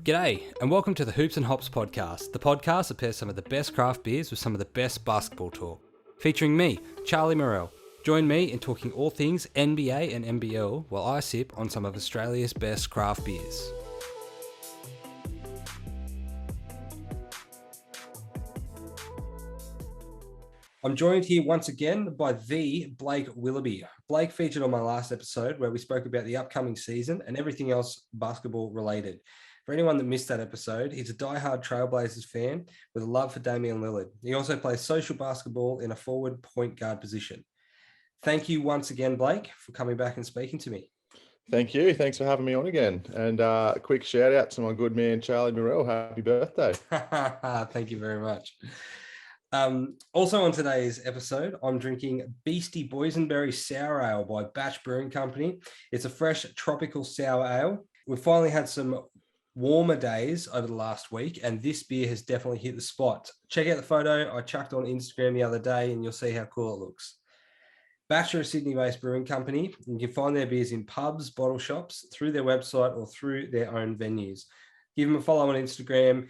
G'day, and welcome to the Hoops and Hops podcast, the podcast that pairs some of the best craft beers with some of the best basketball talk. Featuring me, Charlie Morrell. Join me in talking all things NBA and NBL while I sip on some of Australia's best craft beers. I'm joined here once again by the Blake Willoughby. Blake featured on my last episode where we spoke about the upcoming season and everything else basketball related. For anyone that missed that episode, he's a diehard Trailblazers fan with a love for Damian Lillard. He also plays social basketball in a forward point guard position. Thank you once again, Blake, for coming back and speaking to me. Thank you. Thanks for having me on again. And a quick shout out to my good man, Charlie Morrell. Happy birthday. Thank you very much. Also on today's episode, I'm drinking Beastie Boysenberry Sour Ale by Batch Brewing Company. It's a fresh tropical sour ale. We've finally had some warmer days over the last week, and this beer has definitely hit the spot. Check out the photo I chucked on Instagram the other day, and you'll see how cool it looks. Batch are a Sydney-based brewing company, and you can find their beers in pubs, bottle shops, through their website, or through their own venues. Give them a follow on Instagram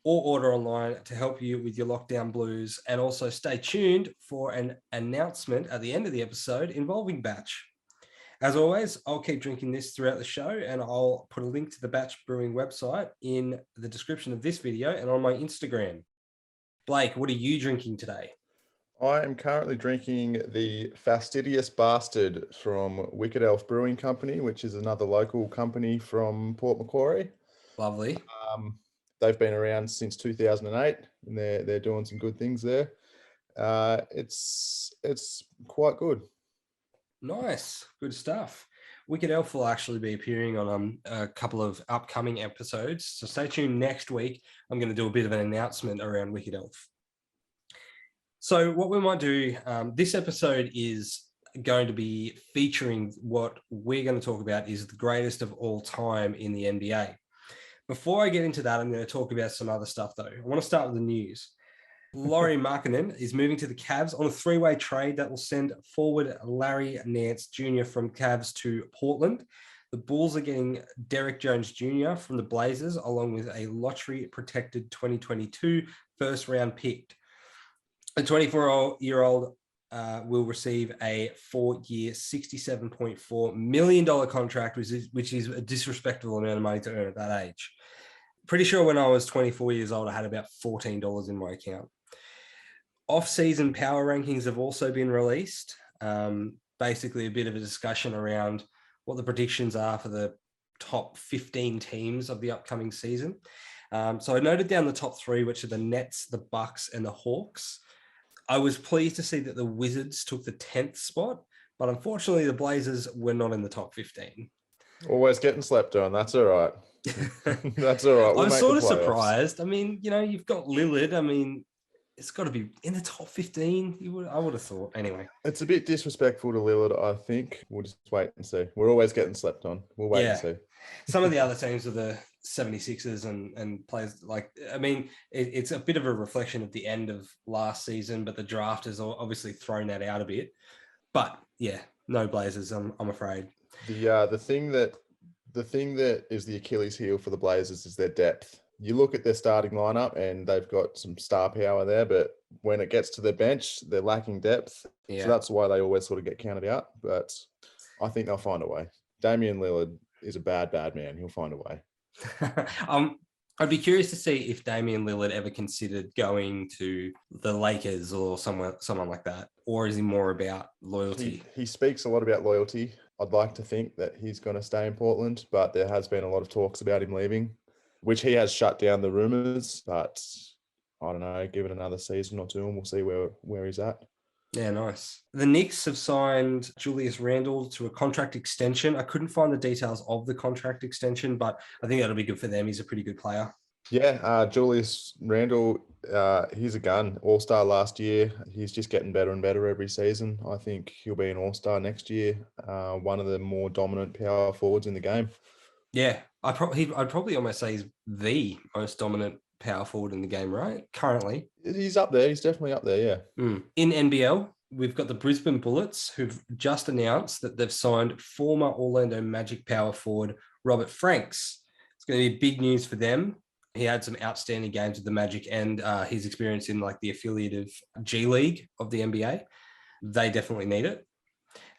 or order online to help you with your lockdown blues. And also stay tuned for an announcement at the end of the episode involving Batch. As always, I'll keep drinking this throughout the show, and I'll put a link to the Batch Brewing website in the description of this video and on my Instagram. Blake, what are you drinking today? I am currently drinking the Fastidious Bastard from Wicked Elf Brewing Company, which is another local company from Port Macquarie. Lovely. They've been around since 2008, and they're doing some good things there. It's quite good. Nice, good stuff. Wicked Elf will actually be appearing on a couple of upcoming episodes, so stay tuned next week. I'm going to do a bit of an announcement around Wicked Elf. So what we might do, this episode is going to be featuring what we're going to talk about is the greatest of all time in the NBA. Before I get into that, I'm going to talk about some other stuff, though. I want to start with the news. Laurie Markanin is moving to the Cavs on a three-way trade that will send forward Larry Nance Jr. from Cavs to Portland. The Bulls are getting Derek Jones Jr. from the Blazers, along with a lottery-protected 2022 first-round pick. A 24-year-old will receive a 4-year, $67.4 million contract, which is a disrespectful amount of money to earn at that age. Pretty sure when I was 24 years old, I had about $14 in my account. Off-season power rankings have also been released. Basically, a bit of a discussion around what the predictions are for the top 15 teams of the upcoming season. So I noted down the top three, which are the Nets, the Bucks, and the Hawks. I was pleased to see that the Wizards took the 10th spot, but unfortunately the Blazers were not in the top 15. Always getting slept on. That's all right. That's all right. I'm sort of surprised. I mean, you've got Lillard. I mean, it's got to be in the top 15. I would have thought. Anyway. It's a bit disrespectful to Lillard, I think. We'll just wait and see. We're always getting slept on. We'll wait and see. Some of the other teams are the 76ers and players it's a bit of a reflection of the end of last season, but the draft has obviously thrown that out a bit. But yeah, no Blazers, I'm afraid. The thing that is the Achilles heel for the Blazers is their depth. You look at their starting lineup and they've got some star power there, but when it gets to their bench, they're lacking depth. Yeah. So that's why they always sort of get counted out. But I think they'll find a way. Damian Lillard is a bad man. He'll find a way. I'd be curious to see if Damian Lillard ever considered going to the Lakers or someone like that, or is he more about loyalty? He speaks a lot about loyalty. I'd like to think that he's going to stay in Portland, but there has been a lot of talks about him leaving, which he has shut down the rumors. But I don't know, give it another season or two and we'll see where he's at. Yeah, nice. The Knicks have signed Julius Randle to a contract extension. I couldn't find the details of the contract extension, but I think that'll be good for them. He's a pretty good player. Yeah, Julius Randle, he's a gun. All-star last year. He's just getting better and better every season. I think he'll be an all-star next year. One of the more dominant power forwards in the game. Yeah, I'd probably almost say he's the most dominant power forward in the game, right? Currently. He's up there. He's definitely up there, yeah. In NBL, we've got the Brisbane Bullets, who've just announced that they've signed former Orlando Magic power forward Robert Franks. It's going to be big news for them. He had some outstanding games with the Magic and his experience in like the affiliate of G League of the NBA. They definitely need it.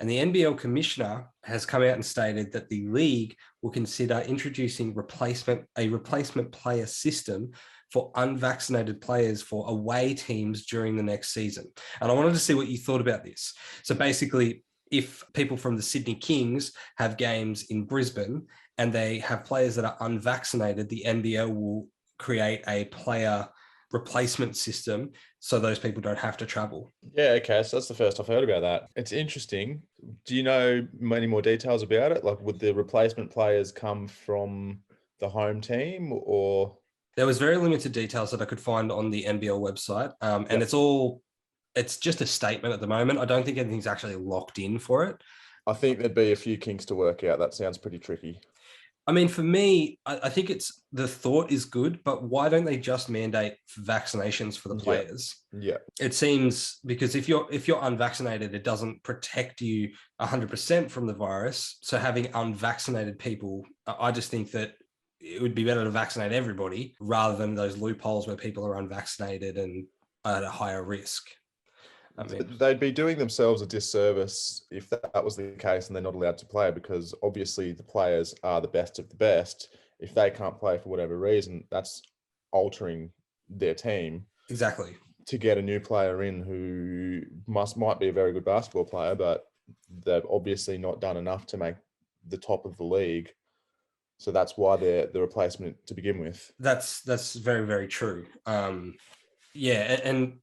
And the NBL commissioner has come out and stated that the league will consider introducing a replacement player system for unvaccinated players for away teams during the next season. And I wanted to see what you thought about this. So basically, if people from the Sydney Kings have games in Brisbane and they have players that are unvaccinated, the NBL will create a player replacement system so those people don't have to travel. Yeah, okay. So that's the first I've heard about that. It's interesting. Do you know many more details about it? Like, would the replacement players come from the home team or? There was very limited details that I could find on the NBL website. And it's just a statement at the moment. I don't think anything's actually locked in for it. I think there'd be a few kinks to work out. That sounds pretty tricky. I mean, for me, I think the thought is good, but why don't they just mandate vaccinations for the players? Yeah. It seems because if you're unvaccinated, it doesn't protect you 100% from the virus. So having unvaccinated people, I just think that it would be better to vaccinate everybody rather than those loopholes where people are unvaccinated and at a higher risk. I mean, they'd be doing themselves a disservice if that was the case and they're not allowed to play, because obviously the players are the best of the best. If they can't play for whatever reason, that's altering their team. Exactly. To get a new player in who might be a very good basketball player, but they've obviously not done enough to make the top of the league. So that's why they're the replacement to begin with. That's very, very true. Yeah, and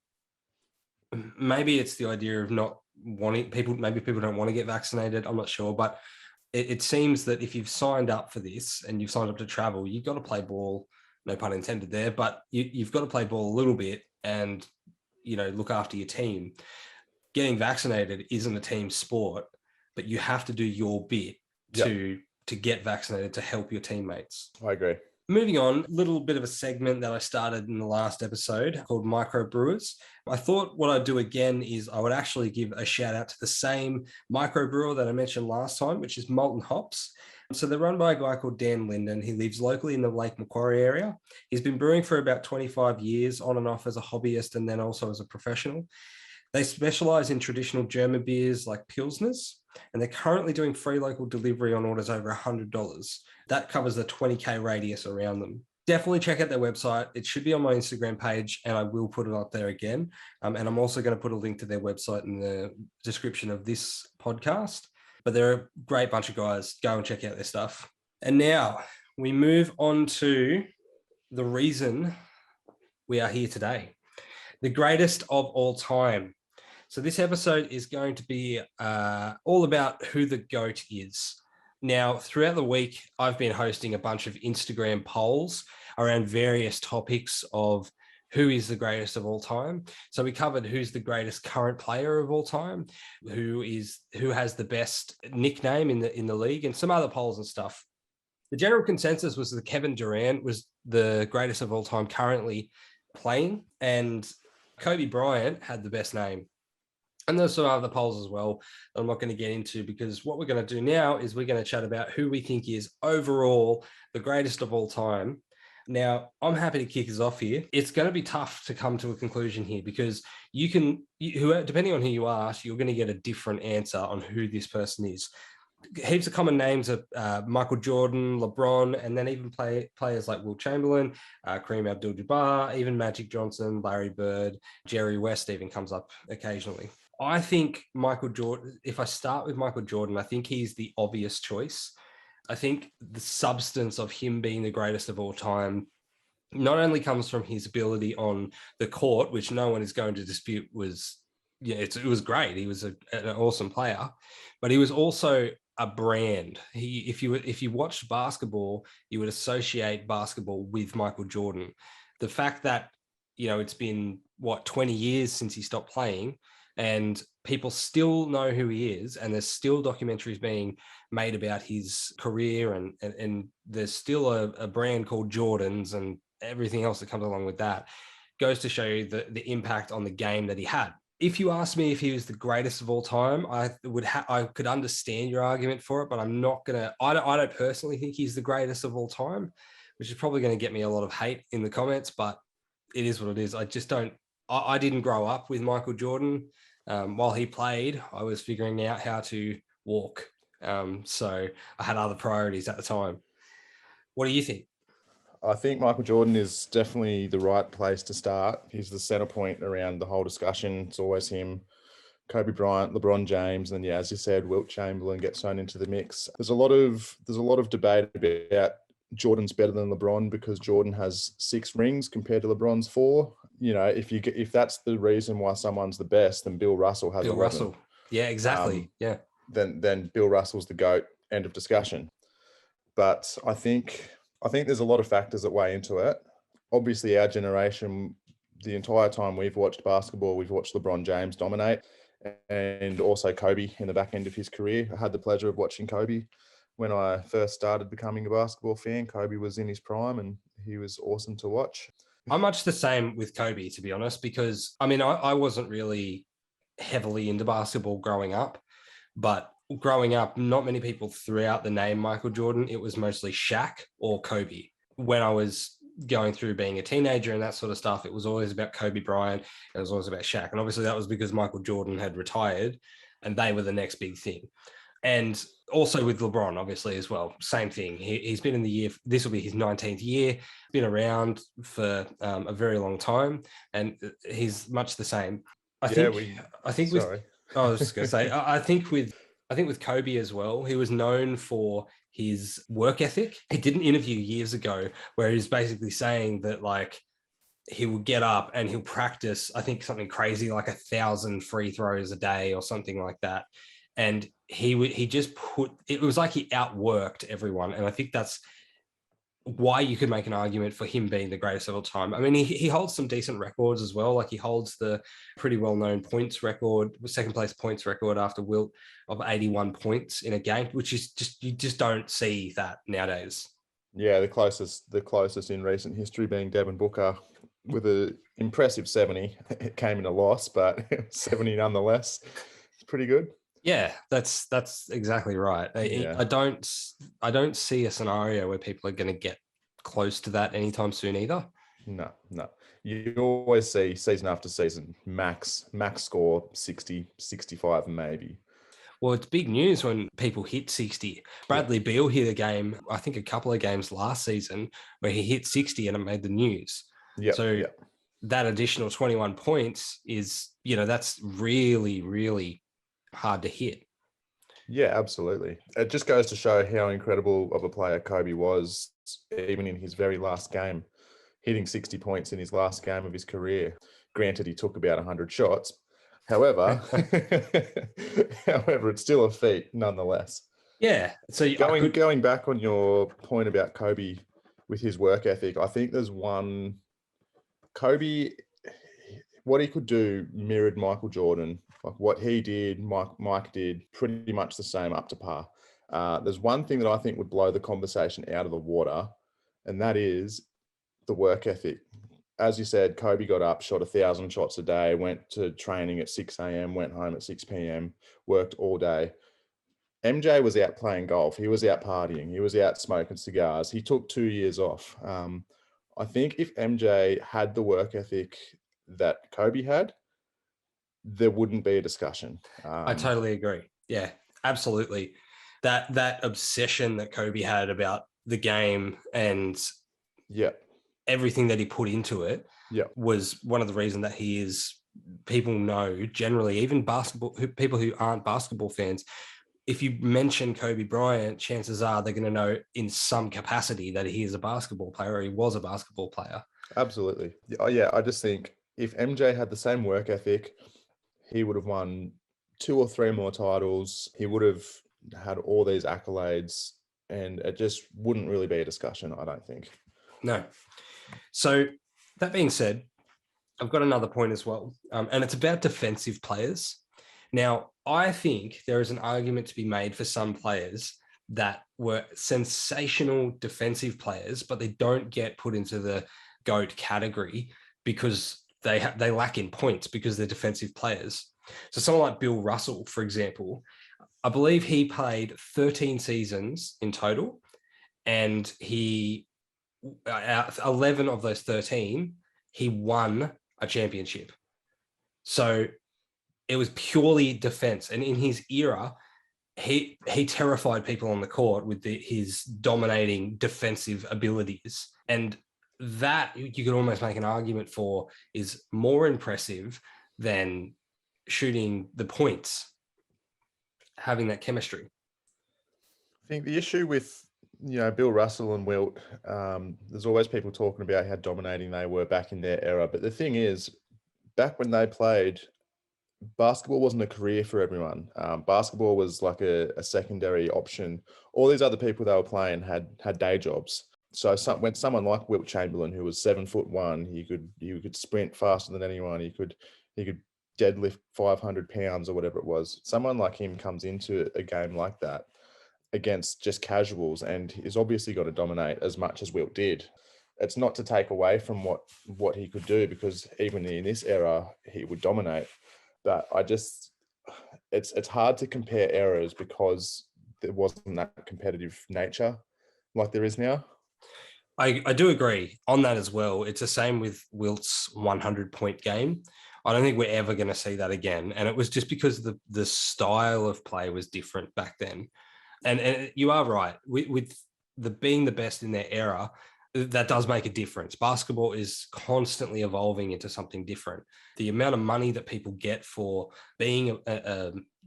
maybe it's the idea of not wanting people. Maybe people don't want to get vaccinated. I'm not sure, but it seems that if you've signed up for this and you've signed up to travel, you've got to play ball. No pun intended there, but you've got to play ball a little bit and look after your team. Getting vaccinated isn't a team sport, but you have to do your bit to get vaccinated to help your teammates. I agree. Moving on, a little bit of a segment that I started in the last episode called Micro Brewers. I thought what I'd do again is I would actually give a shout out to the same micro brewer that I mentioned last time, which is Molten Hops. So they're run by a guy called Dan Linden. He lives locally in the Lake Macquarie area. He's been brewing for about 25 years on and off as a hobbyist and then also as a professional. They specialize in traditional German beers like Pilsners, and they're currently doing free local delivery on orders over $100. That covers the 20K radius around them. Definitely check out their website. It should be on my Instagram page, and I will put it up there again. And I'm also going to put a link to their website in the description of this podcast. But they're a great bunch of guys. Go and check out their stuff. And now we move on to the reason we are here today. The greatest of all time. So this episode is going to be all about who the GOAT is. Now, throughout the week, I've been hosting a bunch of Instagram polls around various topics of who is the greatest of all time. So we covered who's the greatest current player of all time, who has the best nickname in the league, and some other polls and stuff. The general consensus was that Kevin Durant was the greatest of all time currently playing, and Kobe Bryant had the best name. And there's some other polls as well that I'm not going to get into, because what we're going to do now is we're going to chat about who we think is overall the greatest of all time. Now, I'm happy to kick us off here. It's going to be tough to come to a conclusion here, because depending on who you ask, you're going to get a different answer on who this person is. Heaps of common names are Michael Jordan, LeBron, and then even players like Will Chamberlain, Kareem Abdul-Jabbar, even Magic Johnson, Larry Bird, Jerry West even comes up occasionally. I think Michael Jordan, if I start with Michael Jordan, I think he's the obvious choice. I think the substance of him being the greatest of all time not only comes from his ability on the court, which no one is going to dispute it was great. He was an awesome player, but he was also a brand. If you watched basketball, you would associate basketball with Michael Jordan. The fact that, it's been 20 years since he stopped playing, and people still know who he is, and there's still documentaries being made about his career, and there's still a brand called Jordans and everything else that comes along with that, goes to show you the impact on the game that he had. if you asked me if he was the greatest of all time, I could understand your argument for it, but I'm not gonna. I don't personally think he's the greatest of all time, which is probably going to get me a lot of hate in the comments. But it is what it is. I just don't. I didn't grow up with Michael Jordan. While he played, I was figuring out how to walk. So I had other priorities at the time. What do you think? I think Michael Jordan is definitely the right place to start. He's the center point around the whole discussion. It's always him, Kobe Bryant, LeBron James, and yeah, as you said, Wilt Chamberlain gets thrown into the mix. There's a lot of debate about Jordan's better than LeBron because Jordan has 6 rings compared to LeBron's 4. You know, if that's the reason why someone's the best, then Bill Russell has Bill 11. Russell. Yeah, exactly. Yeah. Then Bill Russell's the GOAT. End of discussion. But I think there's a lot of factors that weigh into it. Obviously, our generation, the entire time we've watched basketball, we've watched LeBron James dominate and also Kobe in the back end of his career. I had the pleasure of watching Kobe when I first started becoming a basketball fan. Kobe was in his prime and he was awesome to watch. I'm much the same with Kobe, to be honest, because I mean, I wasn't really heavily into basketball growing up, but growing up, not many people threw out the name Michael Jordan. It was mostly Shaq or Kobe. When I was going through being a teenager and that sort of stuff, it was always about Kobe Bryant. It was always about Shaq. And obviously that was because Michael Jordan had retired and they were the next big thing. And also with LeBron, obviously, as well, same thing. He's been in the year, this will be his 19th year, been around for a very long time, and he's much the same. I think sorry. I was just going to say, I think with Kobe as well, he was known for his work ethic. He did an interview years ago where he was basically saying that, like, he will get up and he'll practice, I think something crazy like 1,000 free throws a day or something like that. And he just it was like he outworked everyone. And I think that's why you could make an argument for him being the greatest of all time. I mean, he holds some decent records as well. Like he holds the pretty well-known points record, second place points record after Wilt of 81 points in a game, which is you just don't see that nowadays. Yeah, the closest in recent history being Devin Booker with an impressive 70. It came in a loss, but 70 nonetheless. It's pretty good. Yeah, that's exactly right. Yeah. I don't see a scenario where people are going to get close to that anytime soon either. No. You always see season after season, max score 60, 65 maybe. Well, it's big news when people hit 60. Bradley Beal hit a game, I think a couple of games last season, where he hit 60 and it made the news. That additional 21 points is, that's really, really hard to hit. Yeah, absolutely. It just goes to show how incredible of a player Kobe was, even in his very last game, hitting 60 points in his last game of his career. Granted, he took about 100 shots. However, it's still a feat nonetheless. Yeah. So going back on your point about Kobe with his work ethic, I think there's one. Kobe, what he could do mirrored Michael Jordan. Like what he did, Mike did pretty much the same, up to par. There's one thing that I think would blow the conversation out of the water, and that is the work ethic. As you said, Kobe got up, shot 1,000 shots a day, went to training at 6 a.m., went home at 6 p.m., worked all day. MJ was out playing golf. He was out partying. He was out smoking cigars. He took 2 years off. I think if MJ had the work ethic that Kobe had, there wouldn't be a discussion. I totally agree. Yeah, absolutely. That obsession that Kobe had about the game and everything that he put into it was one of the reasons that he is, people know generally, even people who aren't basketball fans, if you mention Kobe Bryant, chances are they're going to know in some capacity that he is a basketball player or he was a basketball player. Absolutely. Oh, yeah, I just think if MJ had the same work ethic, he would have won 2 or 3 more titles. He would have had all these accolades, and it just wouldn't really be a discussion, I don't think. No. So that being said, I've got another point as well, and it's about defensive players. Now, I think there is an argument to be made for some players that were sensational defensive players, but they don't get put into the GOAT category because they lack in points because they're defensive players. So someone like Bill Russell, for example, I believe he played 13 seasons in total, and he 11 of those 13, he won a championship. So it was purely defense. And in his era, he terrified people on the court with his dominating defensive abilities. And that you could almost make an argument for is more impressive than shooting the points, having that chemistry. I think the issue with, Bill Russell and Wilt, there's always people talking about how dominating they were back in their era. But the thing is, back when they played, basketball wasn't a career for everyone. Basketball was like a secondary option. All these other people they were playing had day jobs. So when someone like Wilt Chamberlain, who was 7'1", he could sprint faster than anyone. He could deadlift 500 pounds or whatever it was. Someone like him comes into a game like that against just casuals and is obviously got to dominate as much as Wilt did. It's not to take away from what he could do, because even in this era he would dominate. But it's hard to compare eras because there wasn't that competitive nature like there is now. I do agree on that as well. It's the same with Wilt's 100-point game. I don't think we're ever going to see that again. And it was just because the style of play was different back then. And you are right. With the being the best in their era, that does make a difference. Basketball is constantly evolving into something different. The amount of money that people get for being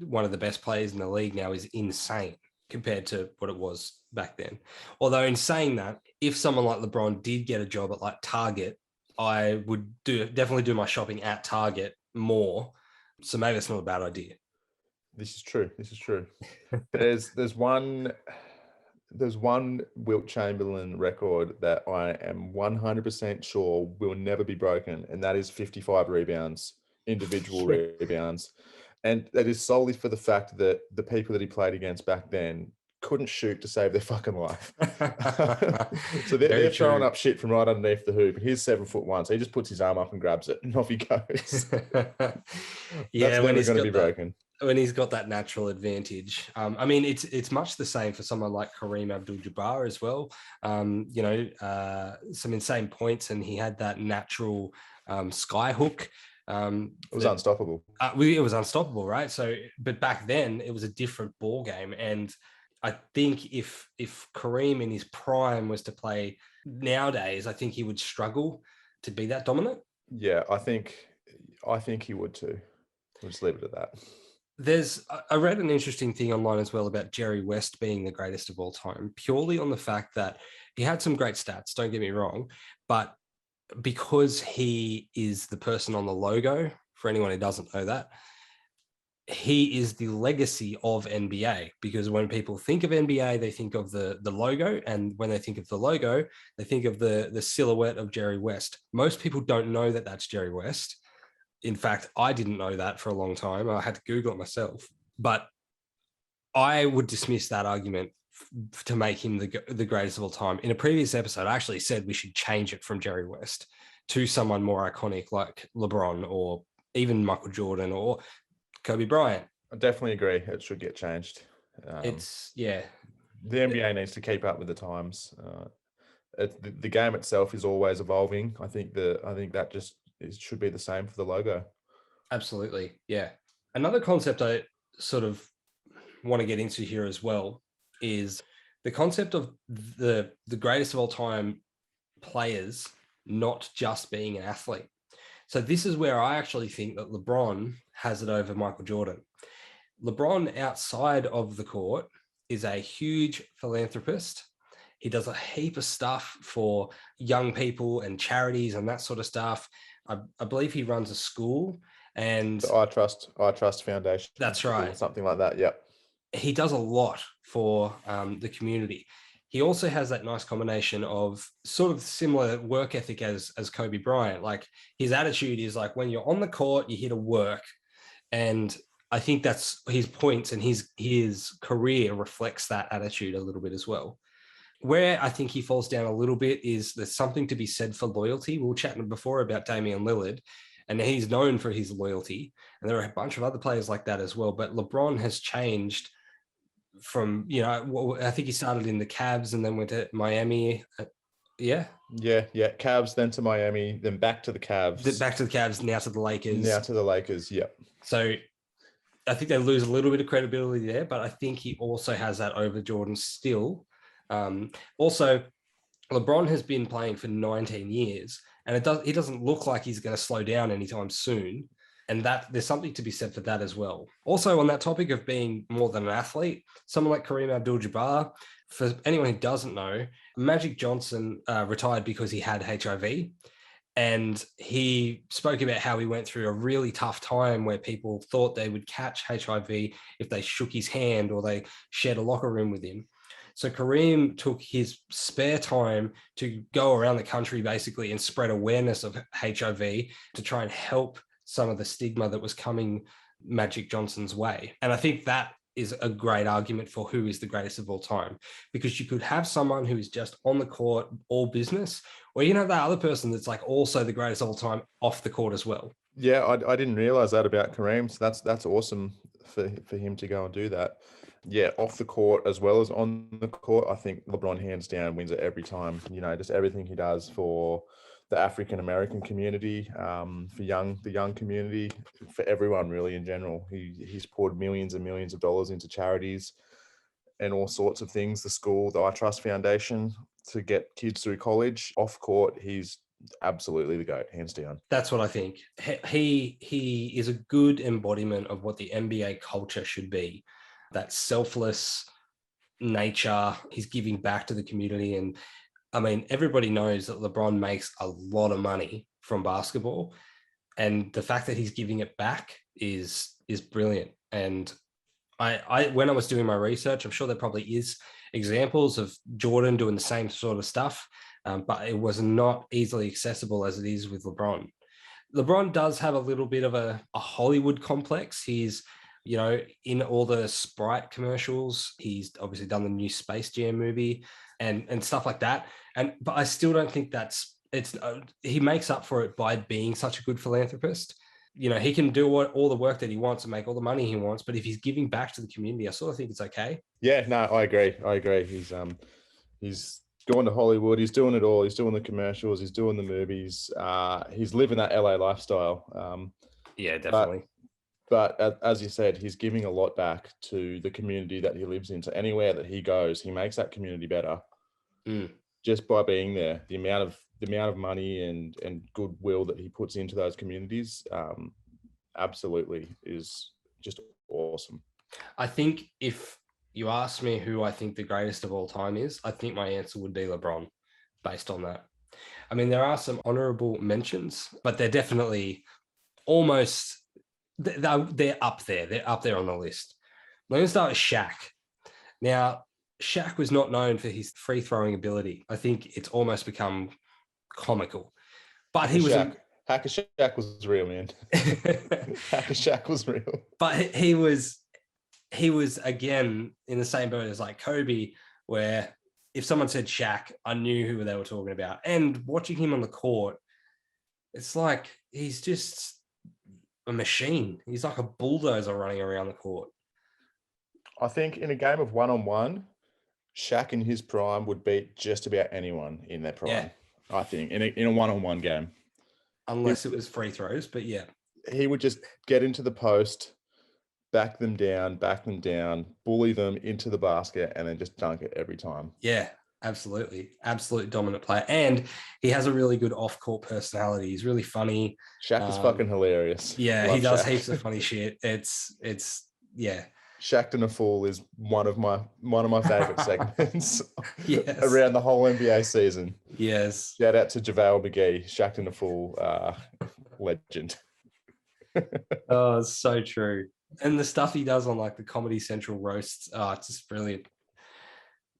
one of the best players in the league now is insane compared to what it was back then. Although in saying that, if someone like LeBron did get a job at like Target, I would definitely do my shopping at Target more. So maybe it's not a bad idea. This is true. There's one Wilt Chamberlain record that I am 100% sure will never be broken, and that is 55 rebounds, individual rebounds. And that is solely for the fact that the people that he played against back then couldn't shoot to save their fucking life. So they're throwing up shit from right underneath the hoop. He's 7'1", so he just puts his arm up and grabs it, and off he goes. Yeah, that's never going to be broken. When he's got that natural advantage. I mean, it's much the same for someone like Kareem Abdul-Jabbar as well. Some insane points, and he had that natural sky hook. It was unstoppable. It was unstoppable, right? So, but back then it was a different ball game, and I think if Kareem in his prime was to play nowadays, I think he would struggle to be that dominant. Yeah, I think he would too. We'll just leave it at that. I read an interesting thing online as well about Jerry West being the greatest of all time, purely on the fact that he had some great stats, don't get me wrong, but because he is the person on the logo, for anyone who doesn't know that, he is the legacy of NBA, because when people think of NBA, they think of the logo. And when they think of the logo, they think of the silhouette of Jerry West. Most people don't know that that's Jerry West. In fact, I didn't know that for a long time. I had to Google it myself. But I would dismiss that argument to make him the greatest of all time. In a previous episode, I actually said we should change it from Jerry West to someone more iconic like LeBron or even Michael Jordan or Kobe Bryant. I definitely agree. It should get changed. The NBA needs to keep up with the times. The game itself is always evolving. I think that just should be the same for the logo. Absolutely, yeah. Another concept I sort of want to get into here as well is the concept of the greatest of all time players not just being an athlete. So this is where I actually think that LeBron has it over Michael Jordan. LeBron, outside of the court, is a huge philanthropist. He does a heap of stuff for young people and charities and that sort of stuff. I believe he runs a school and the I Trust Foundation. That's right. Something like that. Yep. He does a lot for the community. He also has that nice combination of sort of similar work ethic as Kobe Bryant. Like his attitude is like, when you're on the court, you're here to work. And I think that's his points, and his career reflects that attitude a little bit as well. Where I think he falls down a little bit is there's something to be said for loyalty. We were chatting before about Damian Lillard, and he's known for his loyalty. And there are a bunch of other players like that as well. But LeBron has changed from, I think he started in the Cavs and then went to Miami. Yeah. Cavs, then to Miami, then back to the Cavs. Back to the Cavs, now to the Lakers. Yep. So I think they lose a little bit of credibility there, but I think he also has that over Jordan still. Also, LeBron has been playing for 19 years, and he doesn't look like he's going to slow down anytime soon. And that there's something to be said for that as well. Also, on that topic of being more than an athlete, someone like Kareem Abdul-Jabbar, for anyone who doesn't know, Magic Johnson retired because he had HIV. And he spoke about how he went through a really tough time where people thought they would catch HIV if they shook his hand or they shared a locker room with him. So Kareem took his spare time to go around the country basically and spread awareness of HIV to try and help some of the stigma that was coming Magic Johnson's way. And I think that is a great argument for who is the greatest of all time, because you could have someone who is just on the court, all business, or you know, that other person that's like also the greatest of all time off the court as well. Yeah, I didn't realize that about Kareem. So that's awesome for him to go and do that. Yeah, off the court as well as on the court, I think LeBron hands down wins it every time. Just everything he does for the African American community, for the young community, for everyone really in general. He's poured millions and millions of dollars into charities and all sorts of things. The school, the I Trust Foundation, to get kids through college. Off court, he's absolutely the GOAT, hands down. That's what I think. He is a good embodiment of what the NBA culture should be. That selfless nature. He's giving back to the community. And I mean, everybody knows that LeBron makes a lot of money from basketball. And the fact that he's giving it back is brilliant. And I when I was doing my research, I'm sure there probably is examples of Jordan doing the same sort of stuff, but it was not easily accessible as it is with LeBron. LeBron does have a little bit of a Hollywood complex. He's, in all the Sprite commercials. He's obviously done the new Space Jam movie and stuff like that. But I still don't think he makes up for it by being such a good philanthropist. He can do all the work that he wants and make all the money he wants, but if he's giving back to the community, I sort of think it's okay. Yeah, no, I agree. He's going to Hollywood. He's doing it all. He's doing the commercials. He's doing the movies. He's living that LA lifestyle. Yeah, definitely. But as you said, he's giving a lot back to the community that he lives in. So anywhere that he goes, he makes that community better just by being there. The amount of money and goodwill that he puts into those communities, absolutely is just awesome. I think if you ask me who I think the greatest of all time is, I think my answer would be LeBron based on that. I mean, there are some honorable mentions, but they're definitely almost, they're up there. They're up there on the list. Let me start with Shaq. Now, Shaq was not known for his free throwing ability. I think it's almost become comical, but he was Hacker Shaq was real, man. Hacker Shaq was real. But he was again in the same boat as like Kobe, where if someone said Shaq, I knew who they were talking about. And watching him on the court, it's like he's just a machine. He's like a bulldozer running around the court. I think in a game of one-on-one, Shaq in his prime would beat just about anyone in their prime. Yeah. I think in a one-on-one game. Unless it was free throws, but yeah. He would just get into the post, back them down, bully them into the basket, and then just dunk it every time. Yeah, absolutely. Absolute dominant player. And he has a really good off-court personality. He's really funny. Shaq is fucking hilarious. Yeah, he does heaps of funny shit. It's yeah. Shaq and a Fool is one of my favorite segments yes. around the whole NBA season. Yes. Shout out to JaVale McGee, Shaq and a Fool, legend. Oh, it's so true. And the stuff he does on like the Comedy Central roasts, it's just brilliant.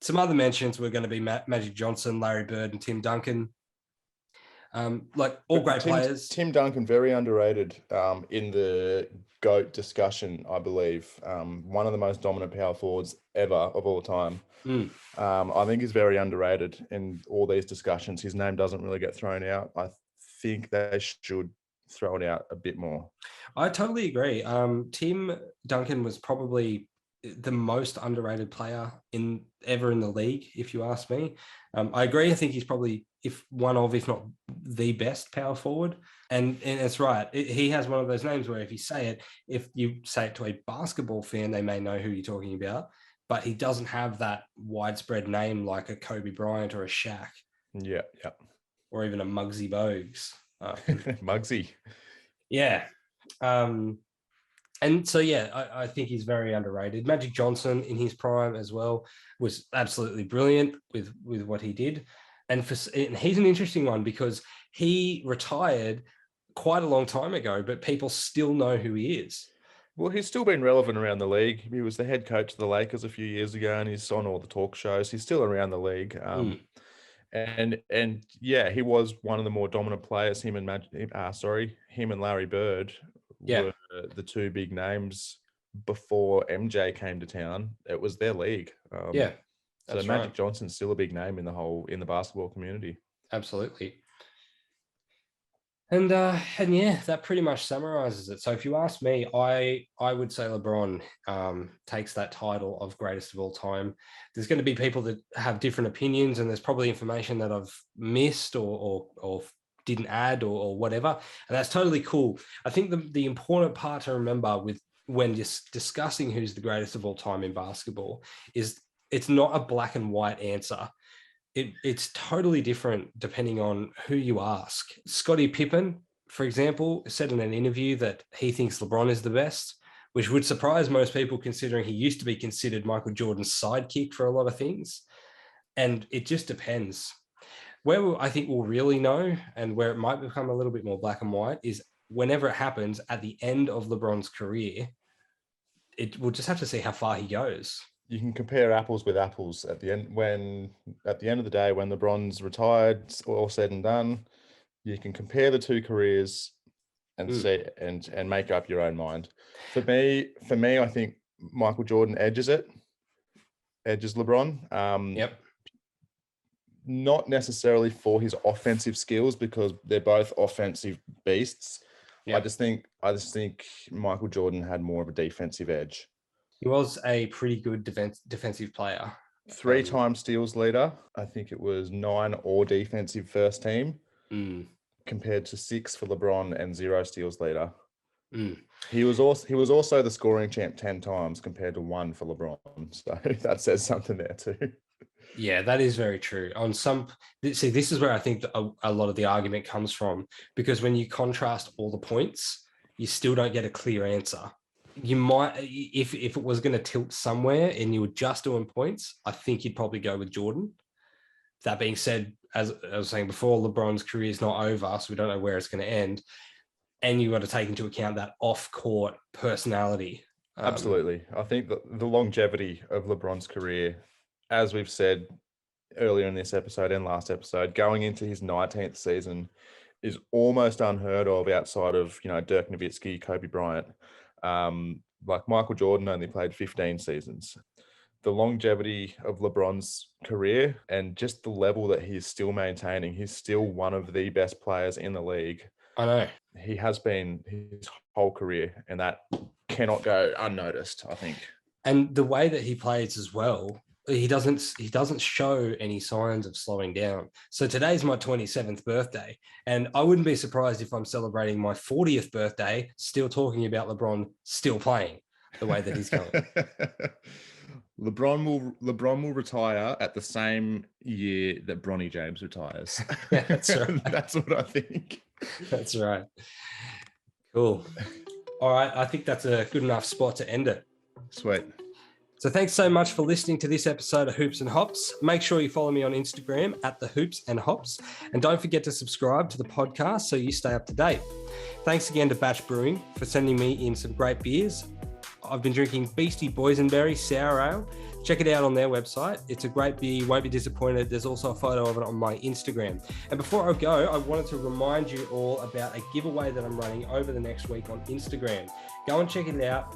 Some other mentions were going to be Magic Johnson, Larry Bird, and Tim Duncan. Like all great players. Tim Duncan, very underrated in the GOAT discussion, I believe. One of the most dominant power forwards ever of all time. I think he's very underrated in all these discussions. His name doesn't really get thrown out. I think they should throw it out a bit more. I totally agree. Tim Duncan was probably the most underrated player ever in the league, if you ask me. I agree. I think he's probably if not the best power forward. And it's right. He has one of those names where if you say it to a basketball fan, they may know who you're talking about. But he doesn't have that widespread name like a Kobe Bryant or a Shaq. Yeah. Or even a Muggsy Bogues. Muggsy. Yeah. And so, I think he's very underrated. Magic Johnson in his prime as well was absolutely brilliant with what he did. And he's an interesting one because he retired quite a long time ago, but people still know who he is. Well, he's still been relevant around the league. He was the head coach of the Lakers a few years ago, and he's on all the talk shows. He's still around the league. And he was one of the more dominant players. Him and Larry Bird were the two big names before MJ came to town. It was their league. So Magic Johnson's still a big name in the basketball community. Absolutely. And that pretty much summarizes it. So if you ask me, I would say LeBron takes that title of greatest of all time. There's going to be people that have different opinions, and there's probably information that I've missed or didn't add or whatever. And that's totally cool. I think the important part to remember when just discussing who's the greatest of all time in basketball is it's not a black and white answer. It's totally different depending on who you ask. Scottie Pippen, for example, said in an interview that he thinks LeBron is the best, which would surprise most people considering he used to be considered Michael Jordan's sidekick for a lot of things. And it just depends. Where I think we'll really know and where it might become a little bit more black and white is whenever it happens at the end of LeBron's career. We'll just have to see how far he goes. You can compare apples with apples at the end of the day, when LeBron's retired, all said and done, you can compare the two careers and see and make up your own mind. For me, I think Michael Jordan edges LeBron. Not necessarily for his offensive skills, because they're both offensive beasts. Yep. I just think Michael Jordan had more of a defensive edge. He was a pretty good defensive player. 3-time steals leader. I think it was 9 all defensive first team, compared to 6 for LeBron and 0 steals leader. He was also the scoring champ 10 times compared to 1 for LeBron. So that says something there too. Yeah, that is very true. This is where I think a lot of the argument comes from, because when you contrast all the points, you still don't get a clear answer. You might, if it was going to tilt somewhere and you were just doing points, I think you'd probably go with Jordan. That being said, as I was saying before, LeBron's career is not over, so we don't know where it's going to end. And you've got to take into account that off-court personality. Absolutely. I think the longevity of LeBron's career, as we've said earlier in this episode and last episode, going into his 19th season is almost unheard of outside of, Dirk Nowitzki, Kobe Bryant. Like Michael Jordan only played 15 seasons. The longevity of LeBron's career and just the level that he's still maintaining, he's still one of the best players in the league. I know. He has been his whole career, and that cannot go unnoticed, I think. And the way that he plays as well, he doesn't show any signs of slowing down. So today's my 27th birthday, and I wouldn't be surprised if I'm celebrating my 40th birthday still talking about LeBron still playing the way that he's going. LeBron will retire at the same year that Bronny James retires. That's right. That's what I think. That's right. Cool. All right, I think that's a good enough spot to end it. Sweet. So thanks so much for listening to this episode of Hoops and Hops. Make sure you follow me on Instagram at the Hoops and Hops. And don't forget to subscribe to the podcast so you stay up to date. Thanks again to Batch Brewing for sending me in some great beers. I've been drinking Beastie Boysenberry Sour Ale. Check it out on their website. It's a great beer. You won't be disappointed. There's also a photo of it on my Instagram. And before I go, I wanted to remind you all about a giveaway that I'm running over the next week on Instagram. Go and check it out,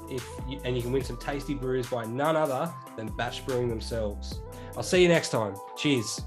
and you can win some tasty brews by none other than Batch Brewing themselves. I'll see you next time. Cheers.